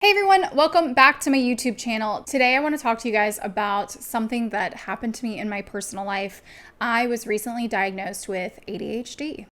Hey everyone, welcome back to my YouTube channel. Today I want to talk to you guys about something that happened to me in my personal life. I was recently diagnosed with ADHD.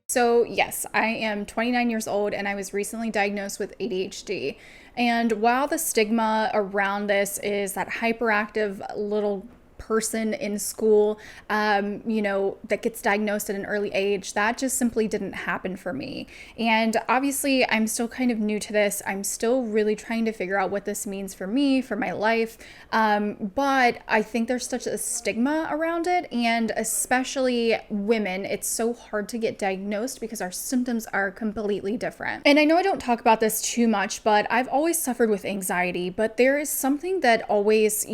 So yes, I am 29 years old and I was recently diagnosed with ADHD. And while the stigma around this is that hyperactive little person in school, that gets diagnosed at an early age, that just simply didn't happen for me. And obviously, I'm still kind of new to this. I'm still really trying to figure out what this means for me, for my life. But I think there's such a stigma around it. And especially women, it's so hard to get diagnosed because our symptoms are completely different. And I know I don't talk about this too much, but I've always suffered with anxiety. But there is something that always,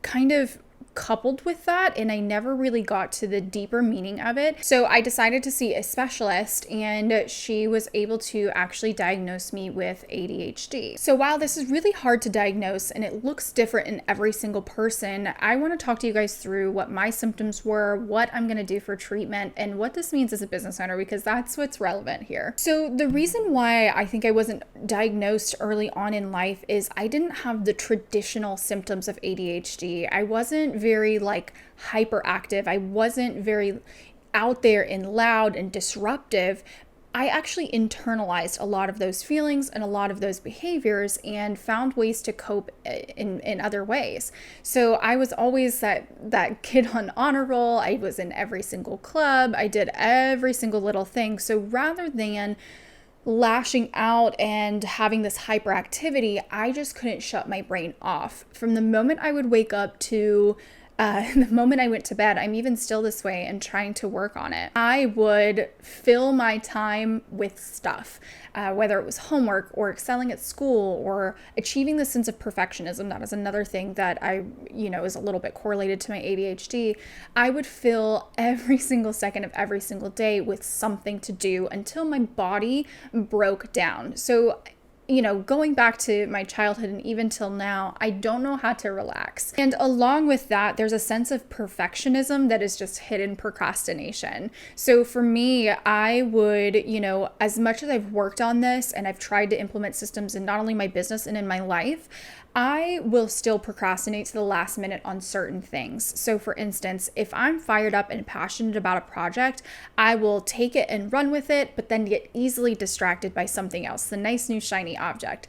kind of coupled with that, and I never really got to the deeper meaning of it. So I decided to see a specialist, and she was able to actually diagnose me with ADHD. So while this is really hard to diagnose and it looks different in every single person, I want to talk to you guys through what my symptoms were, what I'm going to do for treatment, and what this means as a business owner, because that's what's relevant here. So the reason why I think I wasn't diagnosed early on in life is I didn't have the traditional symptoms of ADHD. I wasn't very hyperactive. I wasn't very out there and loud and disruptive. I actually internalized a lot of those feelings and a lot of those behaviors and found ways to cope in other ways. So I was always that kid on honor roll. I was in every single club. I did every single little thing. So rather than lashing out and having this hyperactivity, I just couldn't shut my brain off. From the moment I would wake up to the moment I went to bed, I'm even still this way and trying to work on it. I would fill my time with stuff, whether it was homework or excelling at school or achieving the sense of perfectionism. That is another thing that is a little bit correlated to my ADHD. I would fill every single second of every single day with something to do until my body broke down. So going back to my childhood and even till now, I don't know how to relax. And along with that, there's a sense of perfectionism that is just hidden procrastination. So for me, I would, as much as I've worked on this and I've tried to implement systems in not only my business and in my life, I will still procrastinate to the last minute on certain things. So for instance, if I'm fired up and passionate about a project, I will take it and run with it, but then get easily distracted by something else, the nice new shiny object.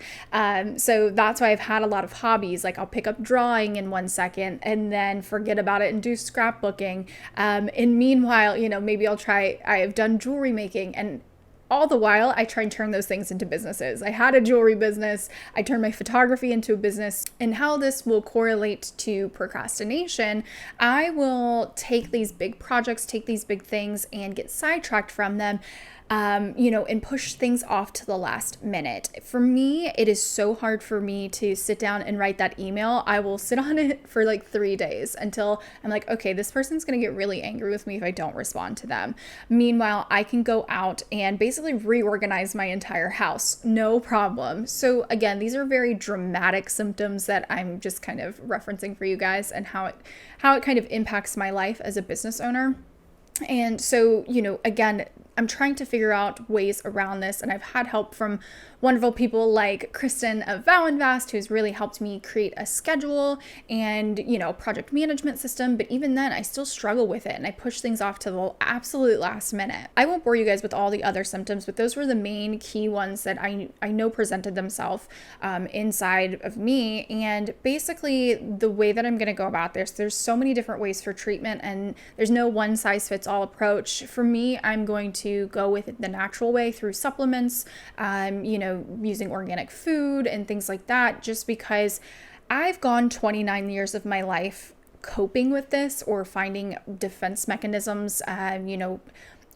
So that's why I've had a lot of hobbies. Like I'll pick up drawing in 1 second and then forget about it and do scrapbooking. And meanwhile, maybe I have done jewelry making, and all the while, I try and turn those things into businesses. I had a jewelry business. I turned my photography into a business. And how this will correlate to procrastination, I will take these big projects, take these big things, and get sidetracked from them. And push things off to the last minute. For me, it is so hard for me to sit down and write that email. I will sit on it for 3 days until I'm like, okay, this person's going to get really angry with me if I don't respond to them. Meanwhile, I can go out and basically reorganize my entire house. No problem. So again, these are very dramatic symptoms that I'm just kind of referencing for you guys and how it kind of impacts my life as a business owner. And so, again, I'm trying to figure out ways around this, and I've had help from wonderful people like Kristen of Vow Invest, who's really helped me create a schedule and, project management system. But even then, I still struggle with it, and I push things off to the absolute last minute. I won't bore you guys with all the other symptoms, but those were the main key ones that I know presented themselves inside of me. And basically, the way that I'm going to go about this, there's so many different ways for treatment, and there's no one size fits all approach. For me, I'm going to go with the natural way through supplements, using organic food and things like that, just because I've gone 29 years of my life coping with this or finding defense mechanisms,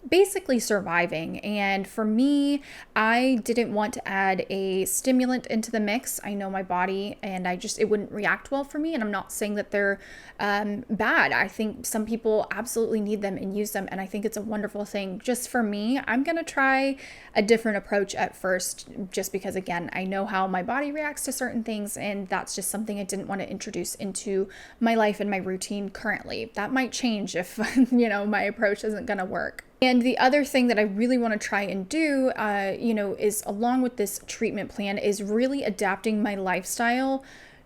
basically surviving. And for me, I didn't want to add a stimulant into the mix. I know my body, and it wouldn't react well for me. And I'm not saying that they're bad. I think some people absolutely need them and use them. And I think it's a wonderful thing. Just for me, I'm going to try a different approach at first, just because, again, I know how my body reacts to certain things. And that's just something I didn't want to introduce into my life and my routine currently. That might change if, my approach isn't going to work. And the other thing that I really want to try and do, is along with this treatment plan, is really adapting my lifestyle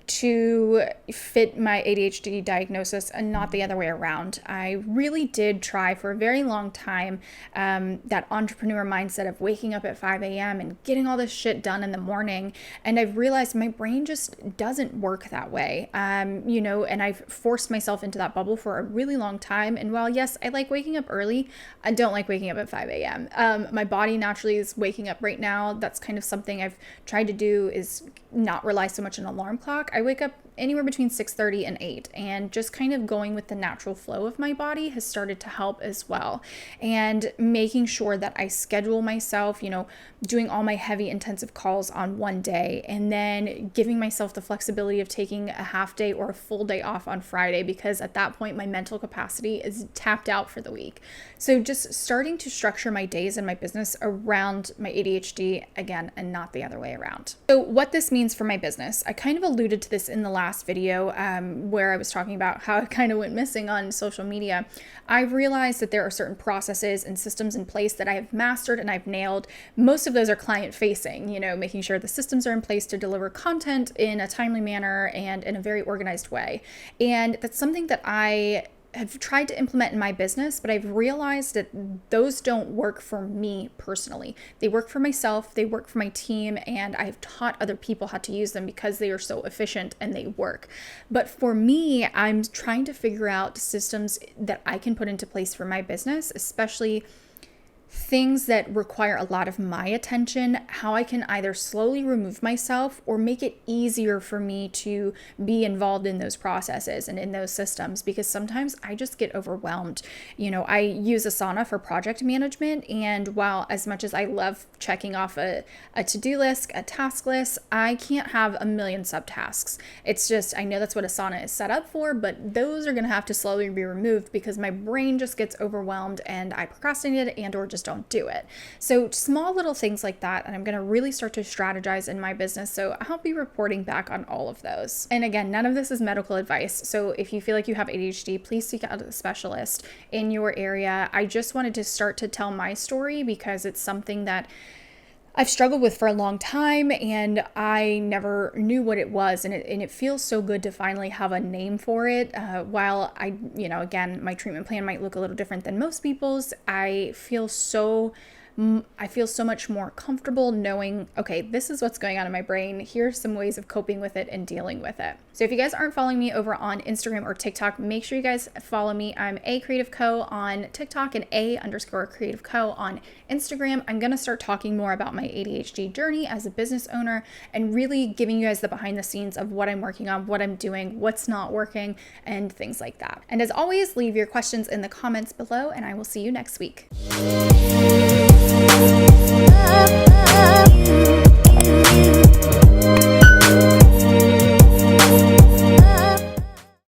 to fit my ADHD diagnosis and not the other way around. I really did try for a very long time that entrepreneur mindset of waking up at 5 a.m. and getting all this shit done in the morning. And I've realized my brain just doesn't work that way, and I've forced myself into that bubble for a really long time. And while, yes, I like waking up early, I don't like waking up at 5 a.m. My body naturally is waking up right now. That's kind of something I've tried to do, is not rely so much on an alarm clock. I wake up anywhere between 6:30 and 8, and just kind of going with the natural flow of my body has started to help as well. And making sure that I schedule myself, doing all my heavy intensive calls on one day, and then giving myself the flexibility of taking a half day or a full day off on Friday, because at that point my mental capacity is tapped out for the week. So just starting to structure my days and my business around my ADHD again, and not the other way around. So what this means for my business, I kind of alluded to this in the last video where I was talking about how it kind of went missing on social media. I've realized that there are certain processes and systems in place that I have mastered and I've nailed. Most of those are client facing, making sure the systems are in place to deliver content in a timely manner and in a very organized way. And that's something that I have tried to implement in my business, but I've realized that those don't work for me personally. They work for myself, they work for my team, and I've taught other people how to use them because they are so efficient and they work. But for me, I'm trying to figure out systems that I can put into place for my business, especially things that require a lot of my attention, how I can either slowly remove myself or make it easier for me to be involved in those processes and in those systems, because sometimes I just get overwhelmed. I use Asana for project management, and while as much as I love checking off a to-do list, a task list, I can't have a million subtasks. It's just, I know that's what Asana is set up for, but those are going to have to slowly be removed because my brain just gets overwhelmed and I procrastinate and or just don't do it. So small little things like that, and I'm going to really start to strategize in my business. So I'll be reporting back on all of those. And again, none of this is medical advice. So if you feel like you have ADHD, please seek out a specialist in your area. I just wanted to start to tell my story because it's something that I've struggled with for a long time, and I never knew what it was. And it feels so good to finally have a name for it. While again, my treatment plan might look a little different than most people's, I feel so much more comfortable knowing, okay, this is what's going on in my brain. Here's some ways of coping with it and dealing with it. So if you guys aren't following me over on Instagram or TikTok, make sure you guys follow me. I'm A Creative Co on TikTok and A_Creative Co on Instagram. I'm going to start talking more about my ADHD journey as a business owner and really giving you guys the behind the scenes of what I'm working on, what I'm doing, what's not working, and things like that. And as always, leave your questions in the comments below, and I will see you next week.